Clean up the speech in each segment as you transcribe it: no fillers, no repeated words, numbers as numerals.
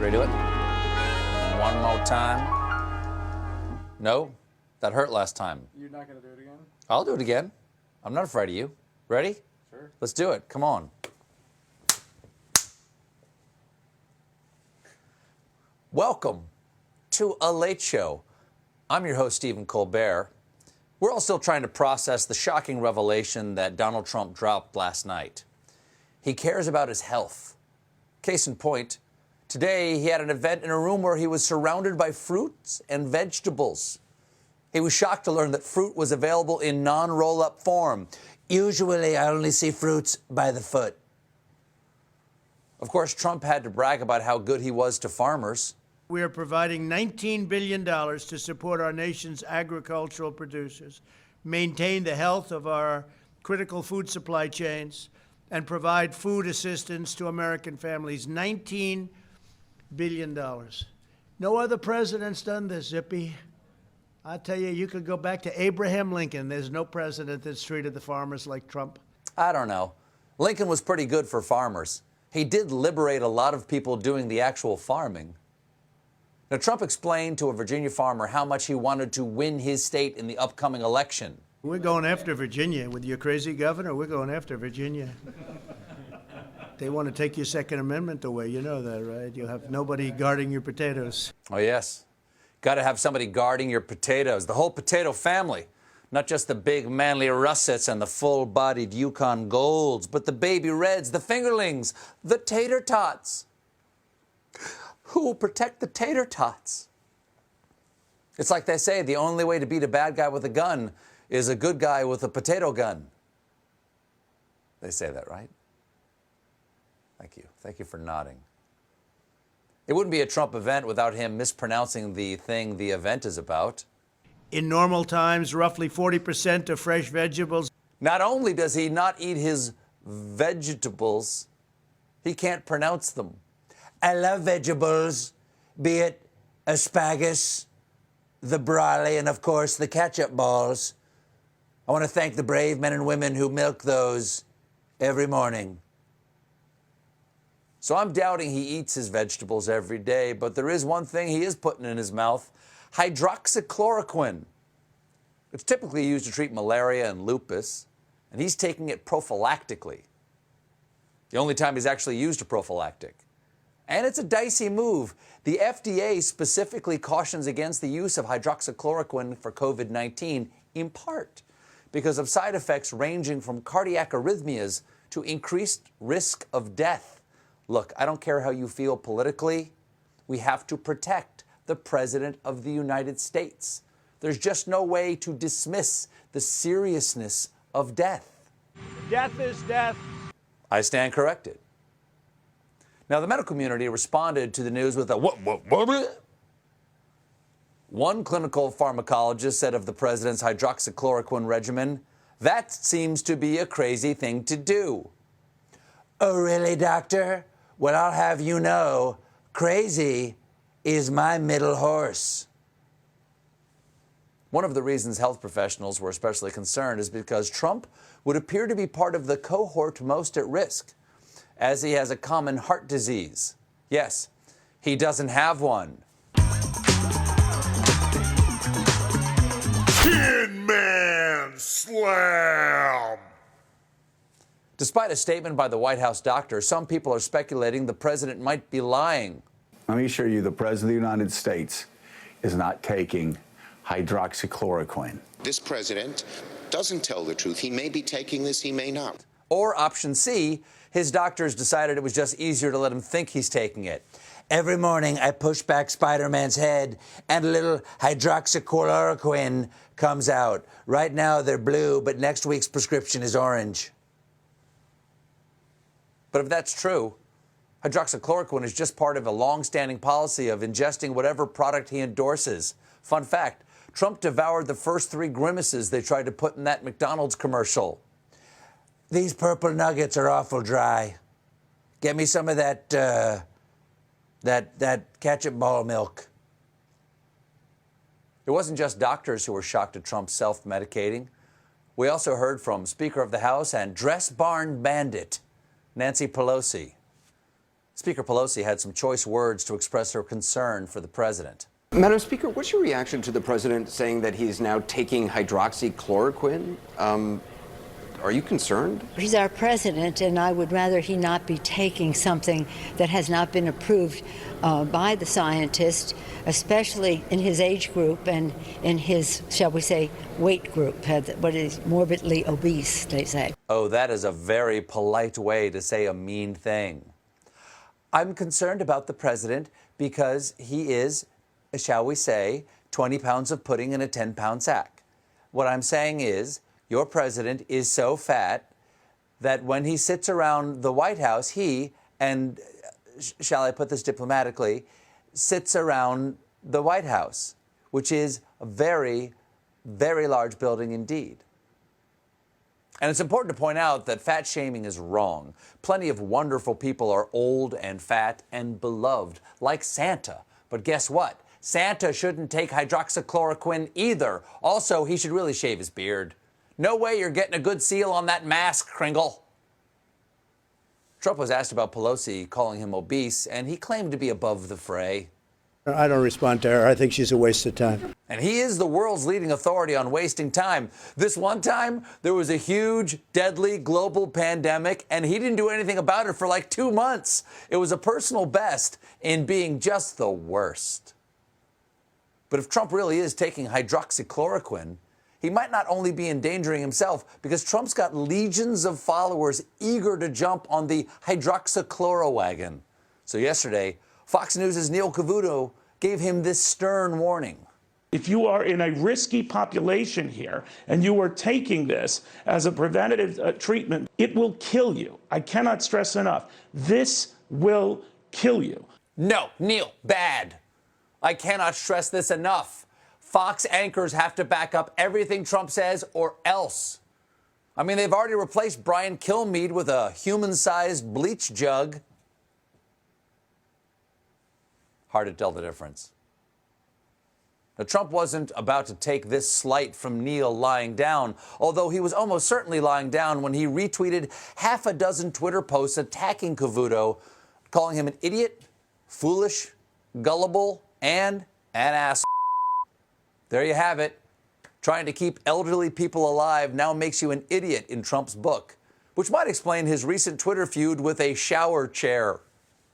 Ready to do it? One more time. No? That hurt last time. You're not going to do it again? I'll do it again. I'm not afraid of you. Ready? Sure. Let's do it. Come on. Welcome to A Late Show. I'm your host, Stephen Colbert. We're all still trying to process the shocking revelation that Donald Trump dropped last night. He cares about his health. Case in point, today he had an event in a room where he was surrounded by fruits and vegetables. He was shocked to learn that fruit was available in non-roll-up form. Usually, I only see fruits by the foot. Of course, Trump had to brag about how good he was to farmers. We are providing $19 billion to support our nation's agricultural producers, maintain the health of our critical food supply chains, and provide food assistance to American families. $19 billion. No other president's done this, Zippy. I tell you, you could go back to Abraham Lincoln. There's no president that's treated the farmers like Trump. I don't know. Lincoln was pretty good for farmers. He did liberate a lot of people doing the actual farming. Now, Trump explained to a Virginia farmer how much he wanted to win his state in the upcoming election. We're going after Virginia. With your crazy governor, we're going after Virginia. They want to take your Second Amendment away. You know that, right? You'll have nobody guarding your potatoes. Oh, yes. Got to have somebody guarding your potatoes, the whole potato family. Not just the big manly russets and the full-bodied Yukon Golds, but the baby reds, the fingerlings, the tater tots. Who will protect the tater tots? It's like they say, the only way to beat a bad guy with a gun is a good guy with a potato gun. They say that, right? Thank you. Thank you for nodding. It wouldn't be a Trump event without him mispronouncing the thing the event is about. In normal times, roughly 40% of fresh vegetables. Not only does he not eat his vegetables, he can't pronounce them. I love vegetables, be it asparagus, the broccoli, and of course the ketchup balls. I want to thank the brave men and women who milk those every morning. So I'm doubting he eats his vegetables every day, but there is one thing he is putting in his mouth: hydroxychloroquine. It's typically used to treat malaria and lupus, and he's taking it prophylactically. The only time he's actually used a prophylactic. And it's a dicey move. The FDA specifically cautions against the use of hydroxychloroquine for COVID-19, in part because of side effects ranging from cardiac arrhythmias to increased risk of death. Look, I don't care how you feel politically. We have to protect the President of the United States. There's just no way to dismiss the seriousness of death. Death is death. I stand corrected. Now, the medical community responded to the news with a what? One clinical pharmacologist said of the president's hydroxychloroquine regimen, that seems to be a crazy thing to do. Oh, really, doctor? Well, I'll have you know, crazy is my middle horse. One of the reasons health professionals were especially concerned is because Trump would appear to be part of the cohort most at risk, as he has a common heart disease. Yes, he doesn't have one. 10-man slam! Despite a statement by the White House doctor, some people are speculating the president might be lying. Let me assure you, the President of the United States is not taking hydroxychloroquine. This president doesn't tell the truth. He may be taking this, he may not. Or option C, his doctors decided it was just easier to let him think he's taking it. Every morning I push back Spider-Man's head and a little hydroxychloroquine comes out. Right now they're blue, but next week's prescription is orange. But if that's true, hydroxychloroquine is just part of a long-standing policy of ingesting whatever product he endorses. Fun fact, Trump devoured the first 3 grimaces they tried to put in that McDonald's commercial. These purple nuggets are awful dry. Get me some of that ketchup ball milk. It wasn't just doctors who were shocked at Trump's self-medicating. We also heard from Speaker of the House and dress barn bandit Nancy Pelosi. Speaker Pelosi had some choice words to express her concern for the president. Madam Speaker, what's your reaction to the president saying that he's now taking hydroxychloroquine? Are you concerned? He's our president, and I would rather he not be taking something that has not been approved by the scientists, especially in his age group and in his, shall we say, weight group, what is morbidly obese, they say. Oh, that is a very polite way to say a mean thing. I'm concerned about the president because he is, shall we say, 20 pounds of pudding in a 10-pound sack. What I'm saying is, your president is so fat that when he sits around the White House, he, and shall I put this diplomatically, sits around the White House, which is a very, very large building indeed. And it's important to point out that fat shaming is wrong. Plenty of wonderful people are old and fat and beloved, like Santa. But guess what? Santa shouldn't take hydroxychloroquine either. Also, he should really shave his beard. No way you're getting a good seal on that mask, Kringle. Trump was asked about Pelosi calling him obese, and he claimed to be above the fray. I don't respond to her. I think she's a waste of time. And he is the world's leading authority on wasting time. This one time, there was a huge, deadly global pandemic, and he didn't do anything about it for like 2 months. It was a personal best in being just the worst. But if Trump really is taking hydroxychloroquine, he might not only be endangering himself, because Trump's got legions of followers eager to jump on the hydroxychloro wagon. So yesterday, Fox News' Neil Cavuto gave him this stern warning. If you are in a risky population here and you are taking this as a preventative treatment, it will kill you. I cannot stress enough. This will kill you. No, Neil, bad. I cannot stress this enough. Fox anchors have to back up everything Trump says or else. I mean, they've already replaced Brian Kilmeade with a human-sized bleach jug. Hard to tell the difference. Now, Trump wasn't about to take this slight from Neil lying down, although he was almost certainly lying down when he retweeted half a dozen Twitter posts attacking Cavuto, calling him an idiot, foolish, gullible, and an ass. There you have it. Trying to keep elderly people alive now makes you an idiot in Trump's book, which might explain his recent Twitter feud with a shower chair.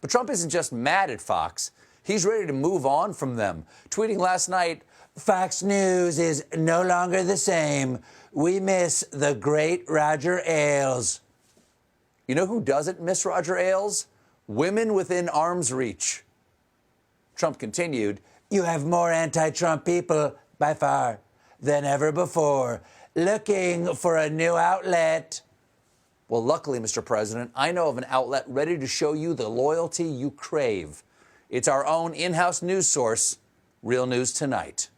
But Trump isn't just mad at Fox. He's ready to move on from them, tweeting last night, "Fox News is no longer the same. We miss the great Roger Ailes." You know who doesn't miss Roger Ailes? Women within arm's reach. Trump continued, "You have more anti-Trump people, by far, than ever before, looking for a new outlet." Well, luckily, Mr. President, I know of an outlet ready to show you the loyalty you crave. It's our own in-house news source, Real News Tonight.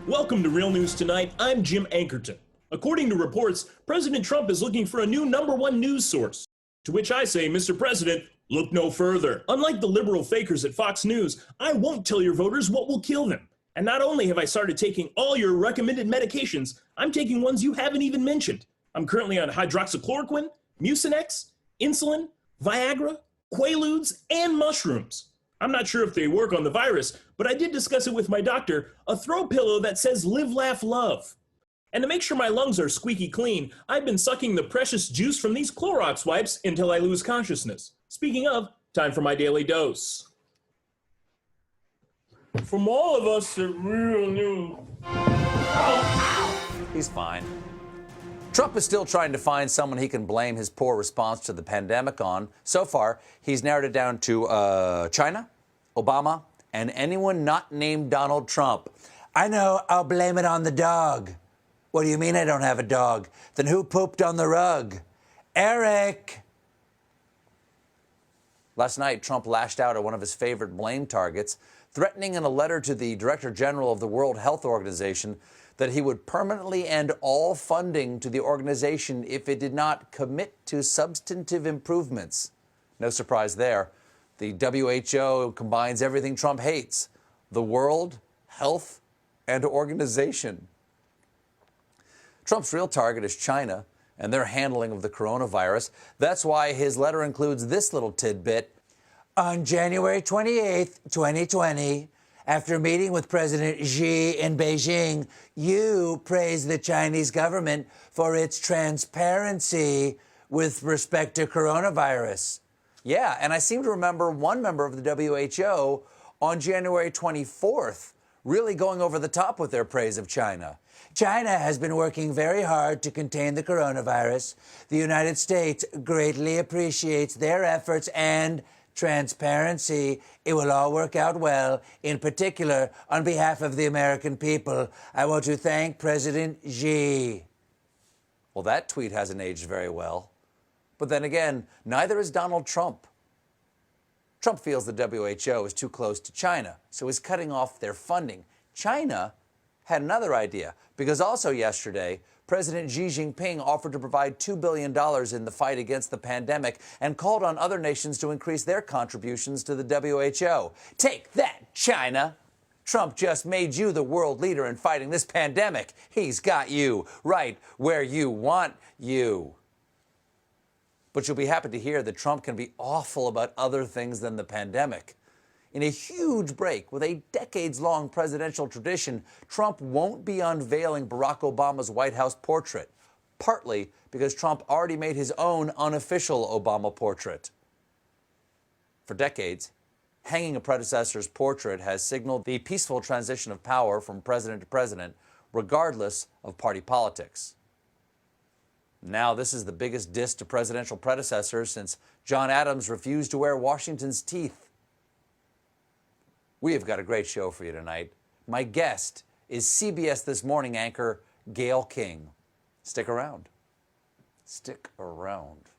Welcome to Real News Tonight. I'm Jim Ankerton. According to reports, President Trump is looking for a new #1 news source. To which I say, Mr. President, look no further. Unlike the liberal fakers at Fox News, I won't tell your voters what will kill them. And not only have I started taking all your recommended medications, I'm taking ones you haven't even mentioned. I'm currently on hydroxychloroquine, Mucinex, insulin, Viagra, Quaaludes, and mushrooms. I'm not sure if they work on the virus, but I did discuss it with my doctor, a throw pillow that says live, laugh, love. And to make sure my lungs are squeaky clean, I've been sucking the precious juice from these Clorox wipes until I lose consciousness. Speaking of, time for my daily dose. From all of us at Real News. He's fine. Trump is still trying to find someone he can blame his poor response to the pandemic on. So far, he's narrowed it down to China, Obama, and anyone not named Donald Trump. I know, I'll blame it on the dog. What do you mean I don't have a dog? Then who pooped on the rug? Eric! Last night, Trump lashed out at one of his favorite blame targets, threatening in a letter to the Director General of the World Health Organization that he would permanently end all funding to the organization if it did not commit to substantive improvements. No surprise there. The WHO combines everything Trump hates: the world, health, and organization. Trump's real target is China, and their handling of the coronavirus. That's why his letter includes this little tidbit. On January 28th, 2020, after meeting with President Xi in Beijing, you praised the Chinese government for its transparency with respect to coronavirus. Yeah, and I seem to remember one member of the WHO on January 24th really going over the top with their praise of China. China has been working very hard to contain the coronavirus. The United States greatly appreciates their efforts and transparency. It will all work out well. In particular, on behalf of the American people, I want to thank President Xi. Well, that tweet hasn't aged very well. But then again, neither is Donald Trump. Trump feels the WHO is too close to China, so he's cutting off their funding. China had another idea, because also yesterday, President Xi Jinping offered to provide $2 billion in the fight against the pandemic and called on other nations to increase their contributions to the WHO. Take that, China! Trump just made you the world leader in fighting this pandemic. He's got you right where you want you. But you'll be happy to hear that Trump can be awful about other things than the pandemic. In a huge break with a decades-long presidential tradition, Trump won't be unveiling Barack Obama's White House portrait, partly because Trump already made his own unofficial Obama portrait. For decades, hanging a predecessor's portrait has signaled the peaceful transition of power from president to president, regardless of party politics. Now, this is the biggest diss to presidential predecessors since John Adams refused to wear Washington's teeth. We have got a great show for you tonight. My guest is CBS This Morning anchor Gayle King. Stick around. Stick around.